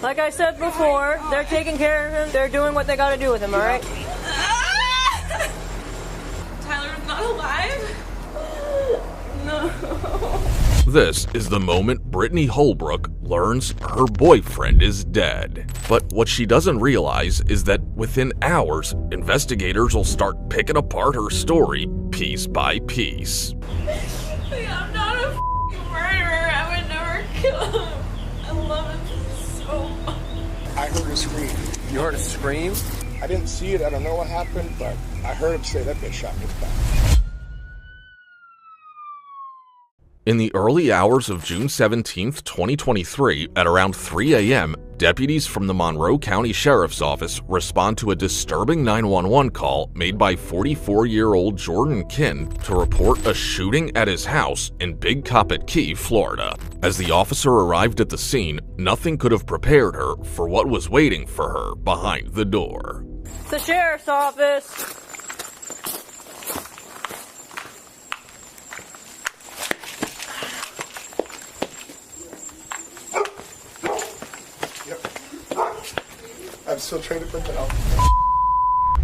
Like I said before, they're taking care of him. They're doing what they gotta do with him, all right? Tyler's not alive? No. This is the moment Brittany Holbrook learns her boyfriend is dead. But what she doesn't realize is that within hours, investigators will start picking apart her story piece by piece. I'm not a murderer. I would never kill him. I love him so much. I heard a scream. You heard a scream? I didn't see it. I don't know what happened, but I heard him say that bitch shot me in the back. In the early hours of June 17, 2023, at around 3 a.m., deputies from the Monroe County Sheriff's Office respond to a disturbing 911 call made by 44-year-old Jordan Kinn to report a shooting at his house in Big Coppitt Key, Florida. As the officer arrived at the scene, nothing could have prepared her for what was waiting for her behind the door. It's the sheriff's office. I'm still trying to put that out.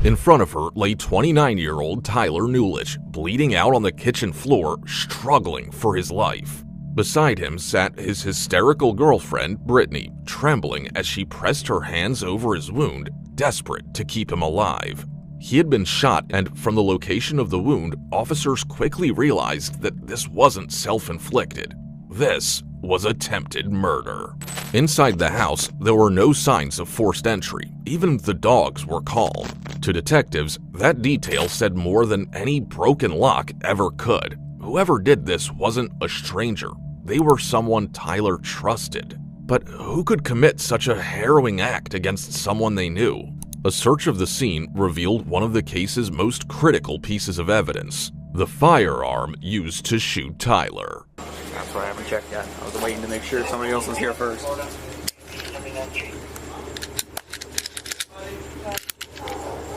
In front of her lay 29-year-old Tyler Newlich, bleeding out on the kitchen floor, struggling for his life. Beside him sat his hysterical girlfriend, Brittany, trembling as she pressed her hands over his wound, desperate to keep him alive. He had been shot, and from the location of the wound, officers quickly realized that this wasn't self-inflicted. This was attempted murder. Inside the house, there were no signs of forced entry. Even the dogs were calm. To detectives, that detail said more than any broken lock ever could. Whoever did this wasn't a stranger. They were someone Tyler trusted. But who could commit such a harrowing act against someone they knew? A search of the scene revealed one of the case's most critical pieces of evidence: the firearm used to shoot Tyler. That's why I haven't checked yet. I was waiting to make sure somebody else was here first.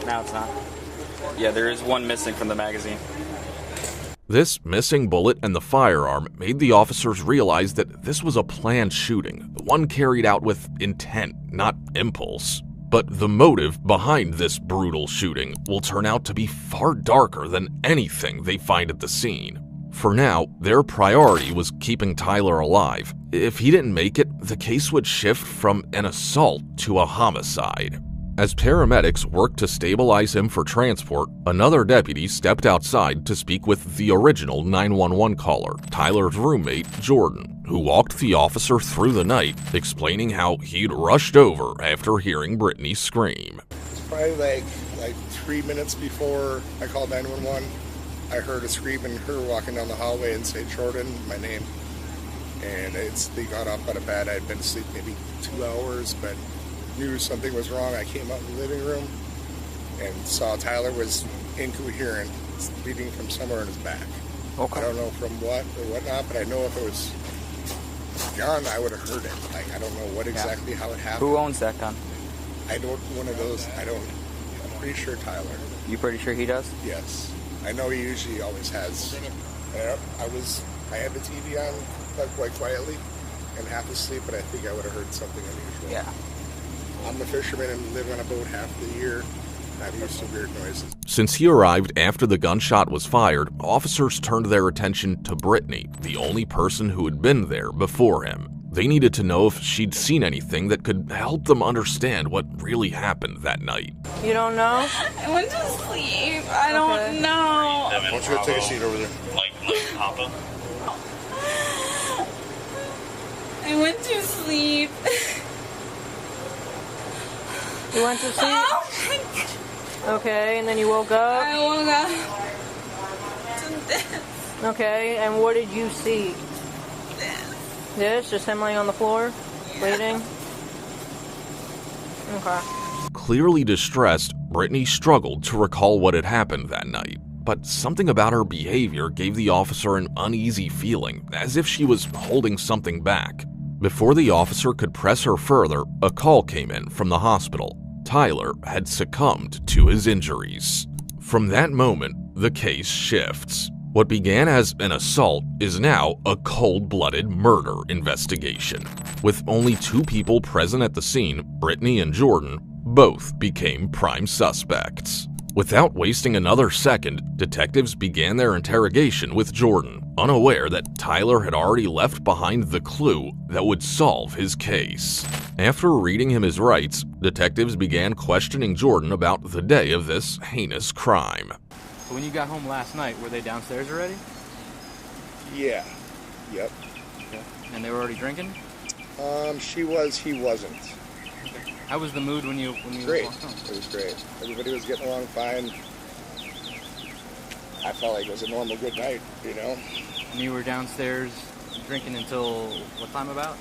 Now it's not. Yeah, there is one missing from the magazine. This missing bullet and the firearm made the officers realize that this was a planned shooting, one carried out with intent, not impulse. But the motive behind this brutal shooting will turn out to be far darker than anything they find at the scene. For now, their priority was keeping Tyler alive. If he didn't make it, the case would shift from an assault to a homicide. As paramedics worked to stabilize him for transport, another deputy stepped outside to speak with the original 911 caller, Tyler's roommate, Jordan, who walked the officer through the night, explaining how he'd rushed over after hearing Brittany scream. It's probably like 3 minutes before I called 911. I heard a scream and her walking down the hallway and say, "Jordan," my name. And they got up out of bed. I'd been asleep maybe 2 hours, but knew something was wrong. I came out in the living room and saw Tyler was incoherent, bleeding from somewhere in his back. Okay. I don't know from what or whatnot, but I know if it was gun, I would have heard it. Like, I don't know what exactly how it happened. Who owns that gun? I don't, one of those, I'm pretty sure Tyler. You pretty sure he does? Yes. I know he usually always has. I had the TV on quite quietly and half asleep, but I think I would have heard something unusual. Yeah. I'm a fisherman and live on a boat half the year. I'm used to weird noises. Since he arrived after the gunshot was fired, officers turned their attention to Brittany, the only person who had been there before him. They needed to know if she'd seen anything that could help them understand what really happened that night. You don't know? I went to sleep. I don't know. Why don't you go take a seat over there? Like Papa? I went to sleep. You went to sleep? Oh my God. Okay, and then you woke up? I woke up to this. Okay, and what did you see? This? Just him laying on the floor? Bleeding? Okay. Clearly distressed, Brittany struggled to recall what had happened that night. But something about her behavior gave the officer an uneasy feeling, as if she was holding something back. Before the officer could press her further, a call came in from the hospital. Tyler had succumbed to his injuries. From that moment, the case shifts. What began as an assault is now a cold-blooded murder investigation. With only 2 people present at the scene, Brittany and Jordan both became prime suspects. Without wasting another second, detectives began their interrogation with Jordan, unaware that Tyler had already left behind the clue that would solve his case. After reading him his rights, detectives began questioning Jordan about the day of this heinous crime. So when you got home last night, were they downstairs already? Yeah. Yep. Okay. And they were already drinking? She was, he wasn't. How was the mood when you Great. walked home? It was great. Everybody was getting along fine. I felt like it was a normal good night, you know? And you were downstairs drinking until what time about?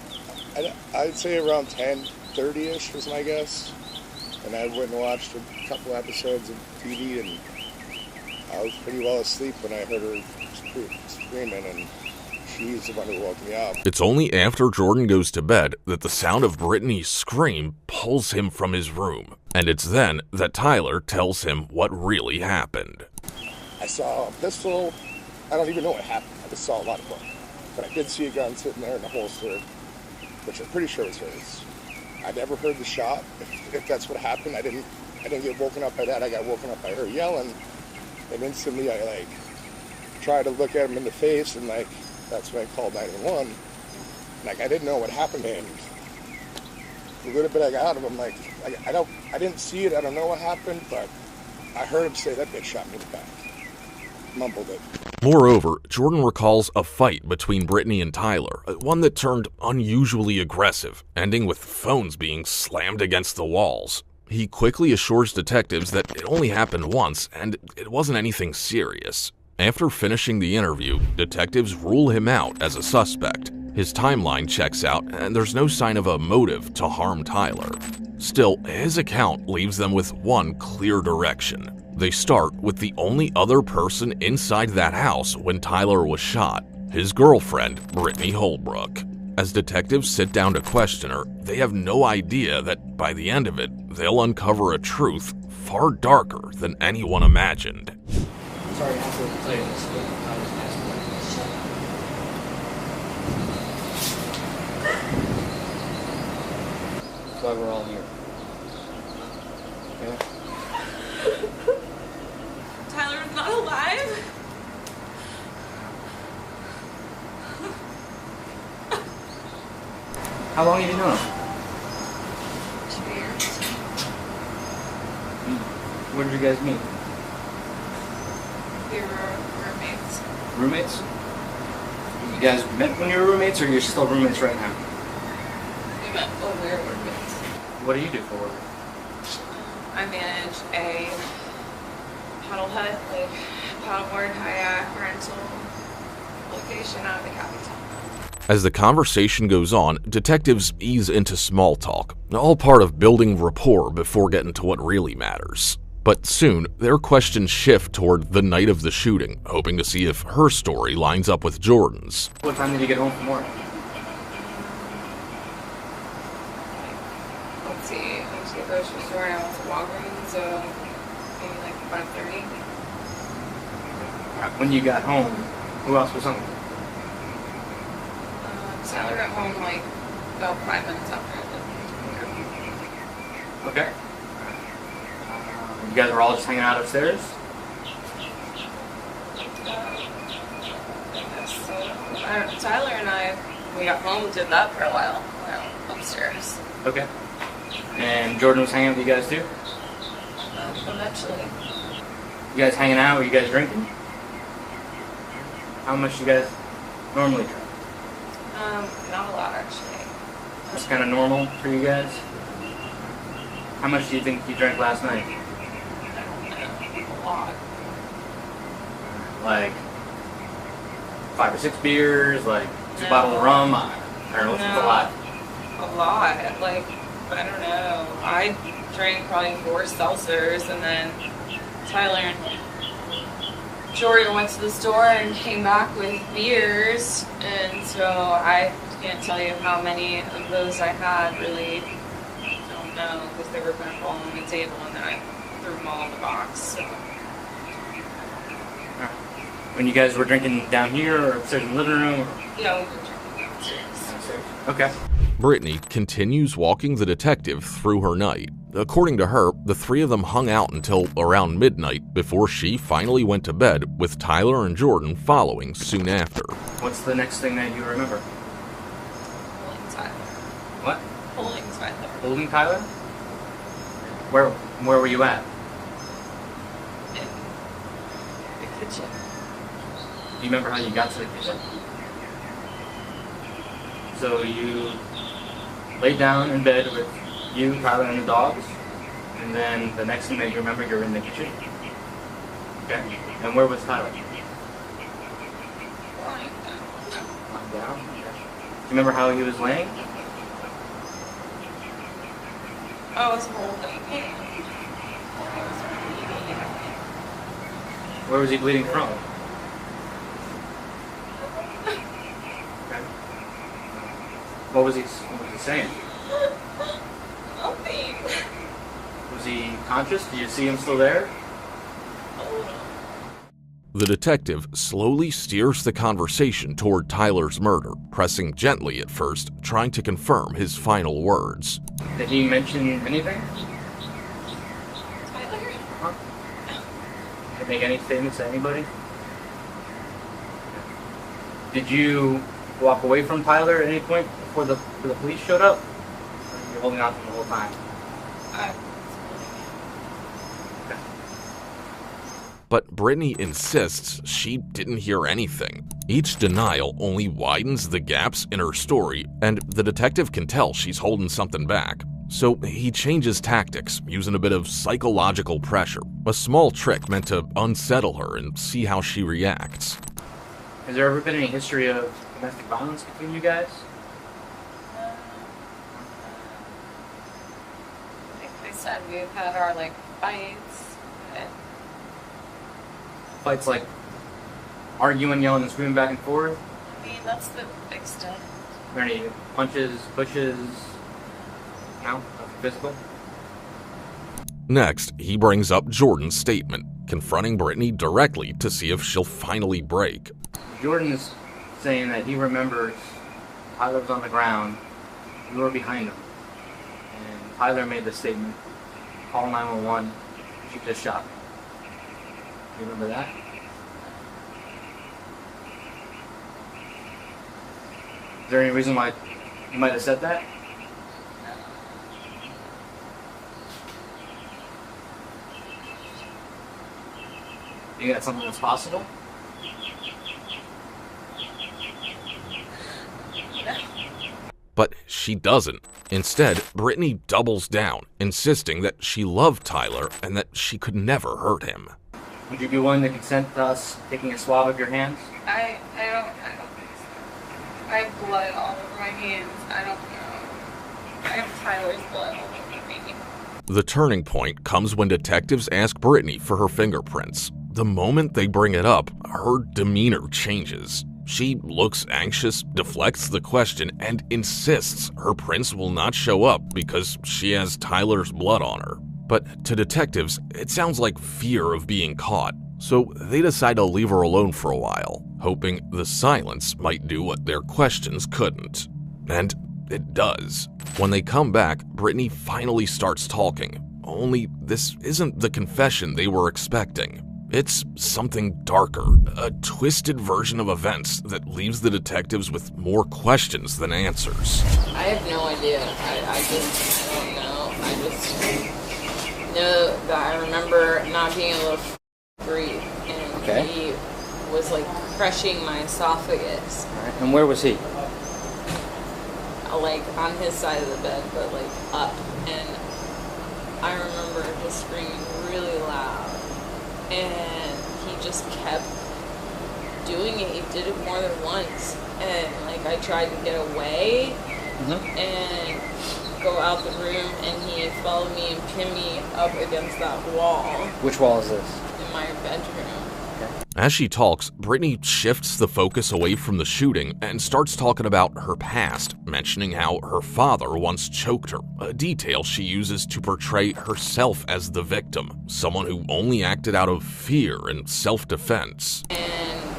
I'd say around 10:30ish was my guess. And I went and watched a couple episodes of TV, and I was pretty well asleep when I heard her screaming, and she's the one who woke me up. It's only after Jordan goes to bed that the sound of Brittany's scream pulls him from his room. And it's then that Tyler tells him what really happened. I saw a pistol. I don't even know what happened. I just saw a lot of blood. But I did see a gun sitting there in the holster, which I'm pretty sure was hers. I never heard the shot. If that's what happened, I didn't get woken up by that. I got woken up by her yelling, and instantly I tried to look at him in the face, and that's when I called 911. I didn't know what happened to him. The little bit I got out of him, I didn't see it. I don't know what happened, but I heard him say that bitch shot me in the back. Mumbled it. Moreover, Jordan recalls a fight between Brittany and Tyler, one that turned unusually aggressive, ending with phones being slammed against the walls. He quickly assures detectives that it only happened once and it wasn't anything serious. After finishing the interview, detectives rule him out as a suspect. His timeline checks out, and there's no sign of a motive to harm Tyler. Still, his account leaves them with one clear direction. They start with the only other person inside that house when Tyler was shot, his girlfriend, Brittany Holbrook. As detectives sit down to question her, they have no idea that by the end of it, they'll uncover a truth far darker than anyone imagined. Sorry, I have to tell you this, but I was asking. That's why we're all here. Okay? Tyler's not alive? How long have you known him? 2 years. Where did you guys meet? We were roommates. Roommates? You guys met when you were roommates, or you're still roommates right now? We met when we were roommates. What do you do for work? I manage a paddle hut, paddleboard, kayak, rental location out of the capital. As the conversation goes on, detectives ease into small talk, all part of building rapport before getting to what really matters. But soon, their questions shift toward the night of the shooting, hoping to see if her story lines up with Jordan's. What time did you get home from work? Let's see, I went to the grocery store and I went to Walgreens, so maybe 5:30. When you got home, who else was home? Tyler got home about 5 minutes after I did. Okay. You guys were all just hanging out upstairs? Tyler and I, we got home, did that for a while. Upstairs. Okay. And Jordan was hanging out with you guys too? Eventually. You guys hanging out? Were you guys drinking? How much do you guys normally drink? Not a lot actually. It's kind of normal for you guys? How much do you think you drank last night? A lot. Like 5 or 6 beers, like 2 bottles of rum? I don't know, it's a lot. A lot. I don't know. I drank probably 4 seltzers, and then Tyler and Jordan went to the store and came back with beers, and so I can't tell you how many of those I had, really. I don't know, because they were kind of all on the table, and then I threw them all in the box. So. When you guys were drinking down here or upstairs in the living room? Yeah, we were drinking downstairs. Okay. Brittany continues walking the detective through her night. According to her, the three of them hung out until around midnight before she finally went to bed, with Tyler and Jordan following soon after. What's the next thing that you remember? Holding Tyler. What? Holding Tyler. Holding Tyler? Where were you at? In the kitchen. Do you remember how you got to the kitchen? So you laid down in bed with you, Tyler, and the dogs, and then the next thing that you remember, you're in the kitchen. Okay. And where was Tyler? Lying down. Lying down. Okay. Do you remember how he was laying? I was holding him. Where was he bleeding from? Okay. What was he saying? Nothing. Was he conscious? Do you see him still there? The detective slowly steers the conversation toward Tyler's murder, pressing gently at first, trying to confirm his final words. Did he mention anything? Tyler? Huh? Did he make any statements to anybody? Did you walk away from Tyler at any point before the police showed up? Or were you holding on to him the whole time? Okay. But Brittany insists she didn't hear anything. Each denial only widens the gaps in her story, and the detective can tell she's holding something back. So he changes tactics, using a bit of psychological pressure, a small trick meant to unsettle her and see how she reacts. Has there ever been any history of domestic violence between you guys? Like I said, we've had our fights. And Fights like arguing, yelling, and screaming back and forth? I mean, that's the extent. Are there any punches, pushes? No? Nothing physical? Next, he brings up Jordan's statement, confronting Brittany directly to see if she'll finally break. Jordan is saying that he remembers Tyler was on the ground, you were behind him, and Tyler made the statement, call 911, she just shot me. You remember that? Is there any reason why you might have said that? You think that's something that's possible? But she doesn't. Instead, Brittany doubles down, insisting that she loved Tyler and that she could never hurt him. Would you be willing to consent to us taking a swab of your hands? I don't think so. I have blood all over my hands. I don't know. I have Tyler's blood all over me. The turning point comes when detectives ask Brittany for her fingerprints. The moment they bring it up, her demeanor changes. She looks anxious, deflects the question, and insists her prints will not show up because she has Tyler's blood on her. But to detectives, it sounds like fear of being caught, so they decide to leave her alone for a while, hoping the silence might do what their questions couldn't. And it does. When they come back, Brittany finally starts talking, only this isn't the confession they were expecting. It's something darker, a twisted version of events that leaves the detectives with more questions than answers. I have no idea. I don't know. I just know that I remember not being able to breathe, and he was crushing my esophagus. All right. And where was he? On his side of the bed, but up. And I remember just screaming really loud. And he just kept doing it. He did it more than once. And I tried to get away and go out the room, and he followed me and pinned me up against that wall. Which wall is this? In my bedroom. As she talks, Brittany shifts the focus away from the shooting and starts talking about her past, mentioning how her father once choked her, a detail she uses to portray herself as the victim, someone who only acted out of fear and self-defense. And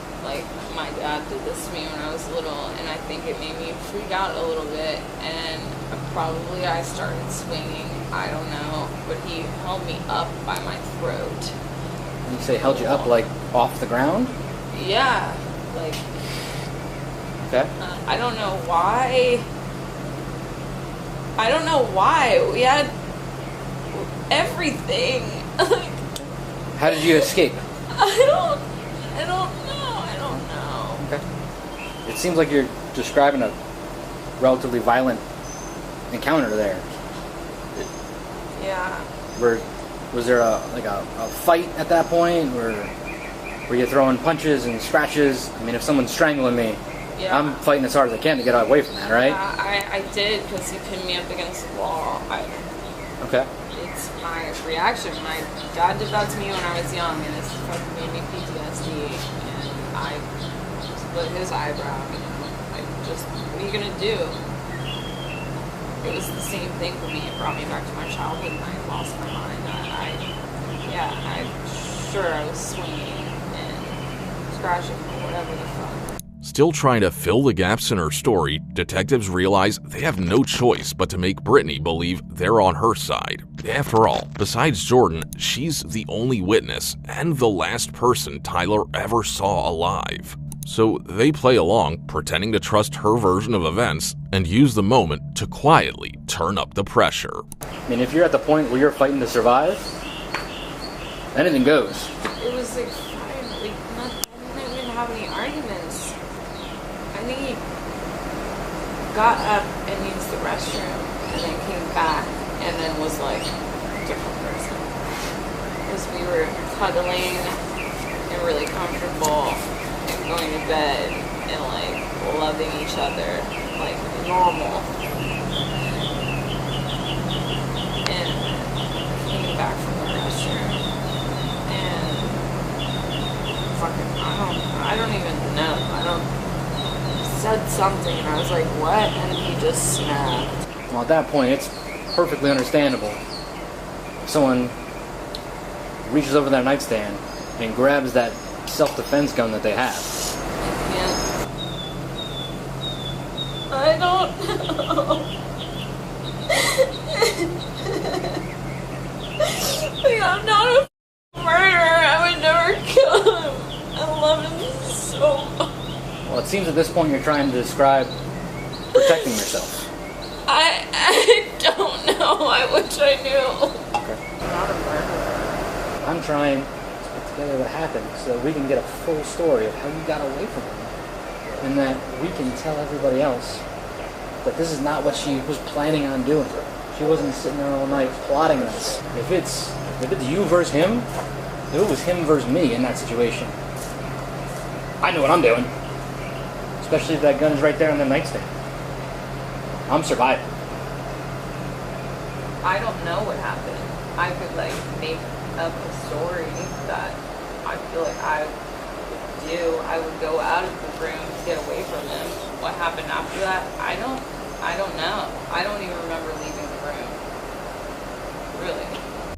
freak out a little bit, and probably I started swinging. I don't know, but he held me up by my throat. You say held you up like off the ground? Yeah, like. Okay. I don't know why. I don't know why. We had everything. How did you escape? I don't know. Okay. It seems like you're describing a relatively violent encounter there. Yeah. Was there a fight at that point, or were you throwing punches and scratches? I mean, if someone's strangling me, Yeah. I'm fighting as hard as I can to get away from that, right? Yeah, I did, because he pinned me up against the wall. Okay. It's my reaction. My dad did that to me when I was young, and it's fucking made me PTSD. And I split his eyebrow. What are you gonna do? It was the same thing for me. It brought me back to my childhood, and I lost my mind. I was swinging and scratching or whatever the fuck. Still trying to fill the gaps in her story, detectives realize they have no choice but to make Brittany believe they're on her side. After all, besides Jordan, she's the only witness and the last person Tyler ever saw alive. So they play along, pretending to trust her version of events and use the moment to quietly turn up the pressure. I mean, if you're at the point where you're fighting to survive, anything goes. It was like fine, like I didn't even have any arguments. I think he got up and used the restroom and then came back and then was like a different person. Because we were cuddling and really comfortable and going to bed and like loving each other like normal. And came back from the restroom and fucking I don't even know. Said something and I was like, what? And he just snapped. Well, at that point, it's perfectly understandable. If someone reaches over their nightstand and grabs that self-defense gun that they have. I don't know. Like, I'm not a murderer. I would never kill him. I love him so much. Well, it seems at this point you're trying to describe protecting yourself. I don't know. I wish I knew. Okay. I'm not a murderer. I'm trying to put together what happened so that we can get a full story of how you got away from him. And that we can tell everybody else that this is not what she was planning on doing. She wasn't sitting there all night plotting this. If it's you versus him, if it was him versus me in that situation, I know what I'm doing. Especially if that gun is right there on the nightstand. I'm surviving. I don't know what happened. I could like make up a story that I feel like I would do. I would go out of the room to get away from him. What happened after that? I don't know. I don't even remember leaving the room. Really.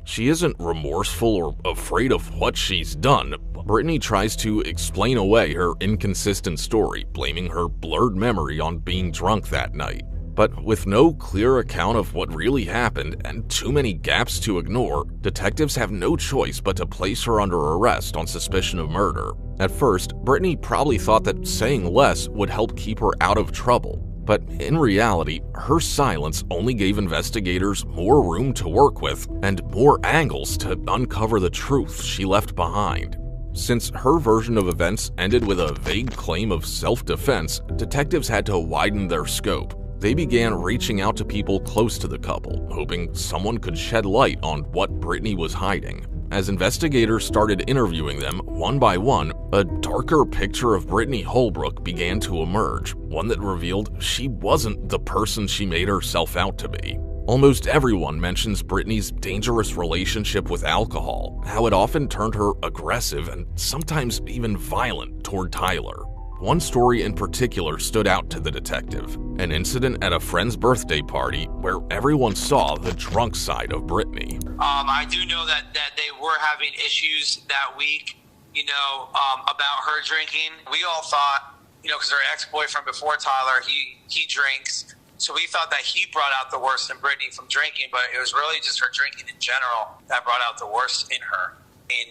She isn't remorseful or afraid of what she's done. Brittany tries to explain away her inconsistent story, blaming her blurred memory on being drunk that night. But with no clear account of what really happened and too many gaps to ignore, detectives have no choice but to place her under arrest on suspicion of murder. At first, Brittany probably thought that saying less would help keep her out of trouble. But in reality, her silence only gave investigators more room to work with and more angles to uncover the truth she left behind. Since her version of events ended with a vague claim of self-defense, detectives had to widen their scope. They began reaching out to people close to the couple, hoping someone could shed light on what Brittany was hiding. As investigators started interviewing them one by one, a darker picture of Brittany Holbrook began to emerge, one that revealed she wasn't the person she made herself out to be. Almost everyone mentions Brittany's dangerous relationship with alcohol, how it often turned her aggressive and sometimes even violent toward Tyler. One story in particular stood out to the detective, an incident at a friend's birthday party where everyone saw the drunk side of Brittany. I do know that they were having issues that week, about her drinking. We all thought, because her ex-boyfriend before Tyler, he drinks. So we thought that he brought out the worst in Brittany from drinking, but it was really just her drinking in general that brought out the worst in her. I mean,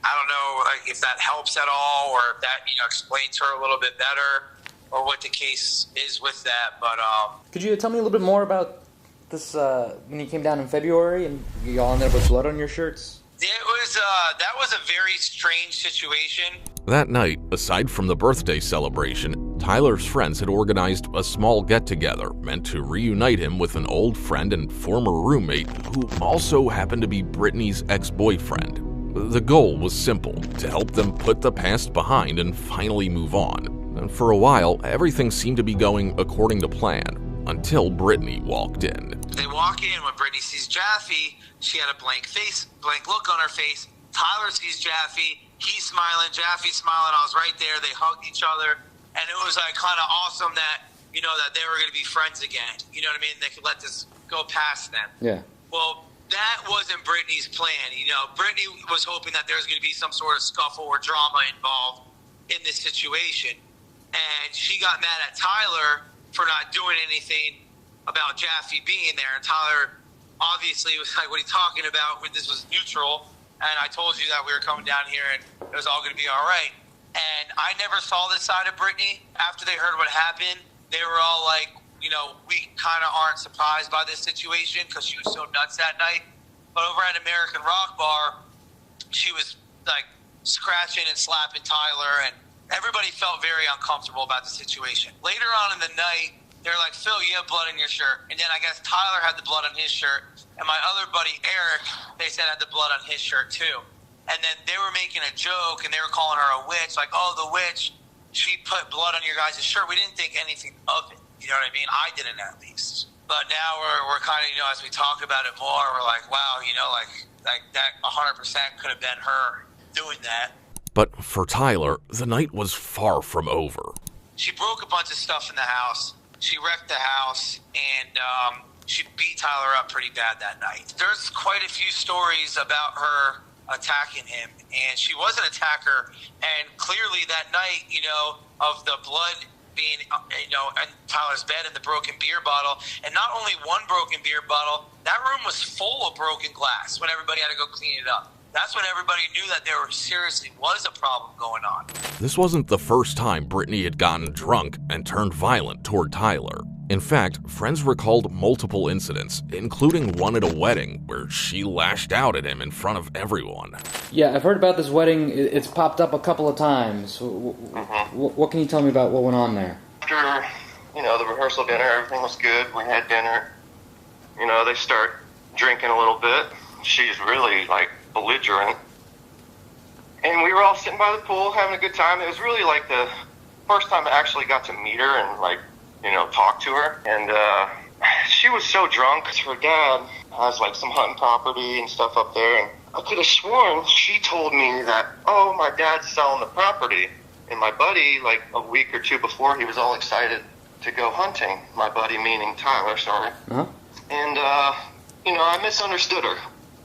I don't know if that helps at all, or if that, explains her a little bit better, or what the case is with that. But could you tell me a little bit more about this when you came down in February and you all ended up with blood on your shirts? it was that was a very strange situation. That night, aside from the birthday celebration, Tyler's friends had organized a small get-together meant to reunite him with an old friend and former roommate who also happened to be Brittany's ex-boyfriend. The goal was simple, to help them put the past behind and finally move on. And for a while, everything seemed to be going according to plan, until Brittany walked in. They walk in, when Brittany sees Jaffe, she had a blank look on her face. Tyler sees Jaffe, he's smiling, Jaffe's smiling, I was right there, they hugged each other, and it was like kind of awesome that, that they were going to be friends again. You know what I mean? They could let this go past them. Yeah. Well, that wasn't Brittany's plan. Brittany was hoping that there was going to be some sort of scuffle or drama involved in this situation. And she got mad at Tyler for not doing anything about Jaffe being there. And Tyler obviously was like, what are you talking about? This was neutral. And I told you that we were coming down here and it was all going to be all right. And I never saw this side of Brittany. After they heard what happened, they were all like, we kind of aren't surprised by this situation because she was so nuts that night. But over at American Rock Bar, she was like scratching and slapping Tyler, and everybody felt very uncomfortable about the situation. Later on in the night, they're like, Phil, you have blood in your shirt. And then I guess Tyler had the blood on his shirt, and my other buddy, Eric, they said had the blood on his shirt too. And then they were making a joke, and they were calling her a witch, like, oh, the witch, she put blood on your guys' shirt. We didn't think anything of it. You know what I mean? I didn't, at least. But now we're kind of, as we talk about it more, we're like, wow, like that 100% could have been her doing that. But for Tyler, the night was far from over. She broke a bunch of stuff in the house. She wrecked the house, and she beat Tyler up pretty bad that night. There's quite a few stories about her attacking him, and she was an attacker. And clearly that night, of the blood being, in Tyler's bed and the broken beer bottle, and not only one broken beer bottle, that room was full of broken glass when everybody had to go clean it up. That's when everybody knew that there seriously was a problem going on. This wasn't the first time Brittany had gotten drunk and turned violent toward Tyler. In fact, friends recalled multiple incidents, including one at a wedding where she lashed out at him in front of everyone. Yeah, I've heard about this wedding. It's popped up a couple of times. What can you tell me about what went on there? After, the rehearsal dinner, everything was good. We had dinner. They start drinking a little bit. She's really, belligerent. And we were all sitting by the pool having a good time. It was really, the first time I actually got to meet her and, talk to her. And she was so drunk because her dad has, some hunting property and stuff up there. And I could have sworn she told me that, oh, my dad's selling the property. And my buddy, a week or two before, he was all excited to go hunting. My buddy, meaning Tyler, sorry. Uh-huh. And, I misunderstood her.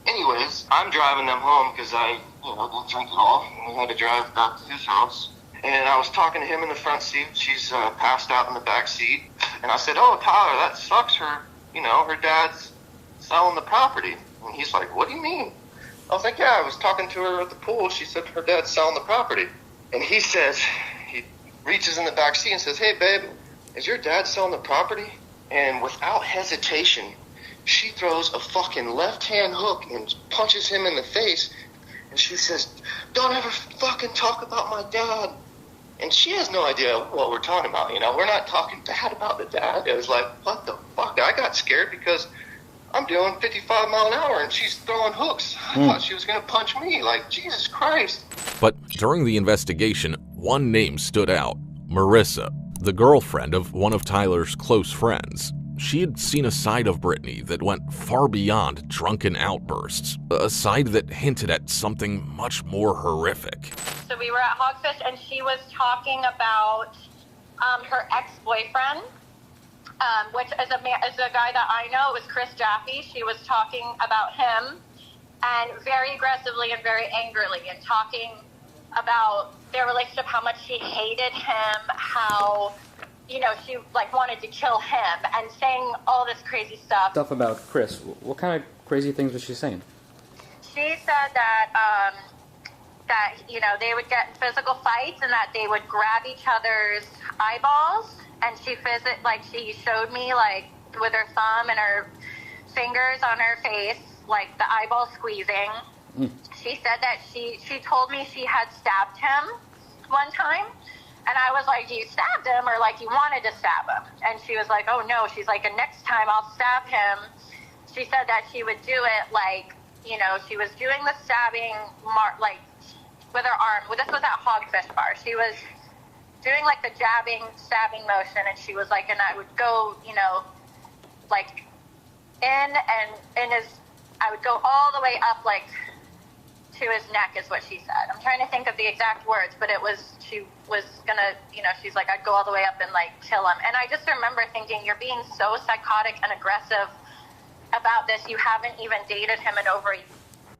Anyways, I'm driving them home because I, didn't drink at all. We had to drive back to his house. And I was talking to him in the front seat. She's passed out in the back seat. And I said, oh, Tyler, that sucks. Her dad's selling the property. And he's like, what do you mean? I was like, yeah, I was talking to her at the pool. She said her dad's selling the property. And he reaches in the back seat and says, hey, babe, is your dad selling the property? And without hesitation, she throws a fucking left-hand hook and punches him in the face. And she says, don't ever fucking talk about my dad. And she has no idea what we're talking about, We're not talking bad about the dad. It was like, what the fuck? I got scared because I'm doing 55 mile an hour and she's throwing hooks. I thought she was going to punch me. Jesus Christ. But during the investigation, one name stood out. Marissa, the girlfriend of one of Tyler's close friends. She had seen a side of Brittany that went far beyond drunken outbursts, a side that hinted at something much more horrific. So we were at Hogfish, and she was talking about her ex-boyfriend, which is a guy that I know. It was Chris Jaffe. She was talking about him, and very aggressively and very angrily, and talking about their relationship, how much she hated him, how, you know, she like wanted to kill him, and saying all this crazy stuff. Stuff about Chris. What kind of crazy things was she saying? She said that that, you know, they would get in physical fights and that they would grab each other's eyeballs, and she showed me like with her thumb and her fingers on her face, like the eyeball squeezing. She said that she told me she had stabbed him one time, and I was like, you stabbed him, or like you wanted to stab him? And she was like, oh no. She's like, and next time I'll stab him. She said that she would do it like, you know, she was doing the stabbing like with her arm. Well, this was at Hogfish Bar. She was doing like the jabbing, stabbing motion, and she was like, and I would go, you know, like I would go all the way up, like to his neck, is what she said. I'm trying to think of the exact words, but she was gonna, you know, she's like, I'd go all the way up and like kill him. And I just remember thinking, you're being so psychotic and aggressive about this. You haven't even dated him in over a year.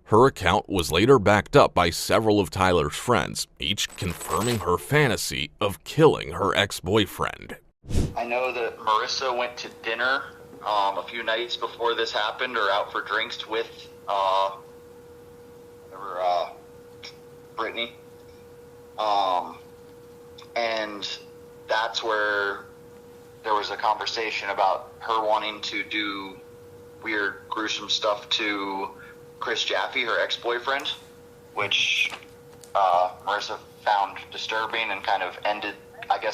Her account was later backed up by several of Tyler's friends, each confirming her fantasy of killing her ex-boyfriend. I know that Marissa went to dinner a few nights before this happened, or out for drinks with Brittany. And that's where there was a conversation about her wanting to do weird, gruesome stuff to Chris Jaffe, her ex-boyfriend, which Marissa found disturbing and kind of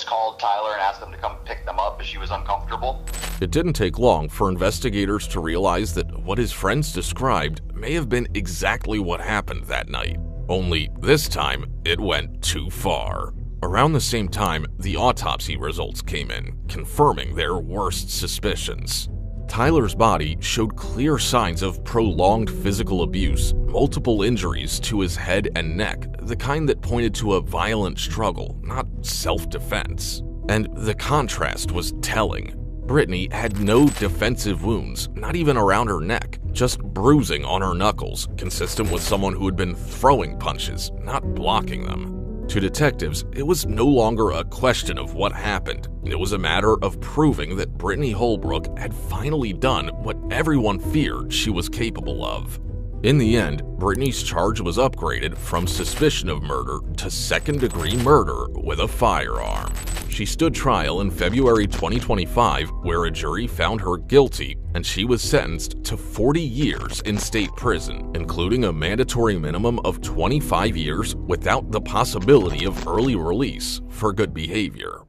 called Tyler and asked them to come pick them up as she was uncomfortable. It didn't take long for investigators to realize that what his friends described may have been exactly what happened that night. Only this time, it went too far. Around the same time, the autopsy results came in, confirming their worst suspicions. Tyler's body showed clear signs of prolonged physical abuse, multiple injuries to his head and neck, the kind that pointed to a violent struggle, not self-defense. And the contrast was telling. Brittany had no defensive wounds, not even around her neck, just bruising on her knuckles, consistent with someone who had been throwing punches, not blocking them. To detectives, it was no longer a question of what happened. It was a matter of proving that Brittany Holbrook had finally done what everyone feared she was capable of. In the end, Brittany's charge was upgraded from suspicion of murder to second-degree murder with a firearm. She stood trial in February 2025, where a jury found her guilty, and she was sentenced to 40 years in state prison, including a mandatory minimum of 25 years without the possibility of early release for good behavior.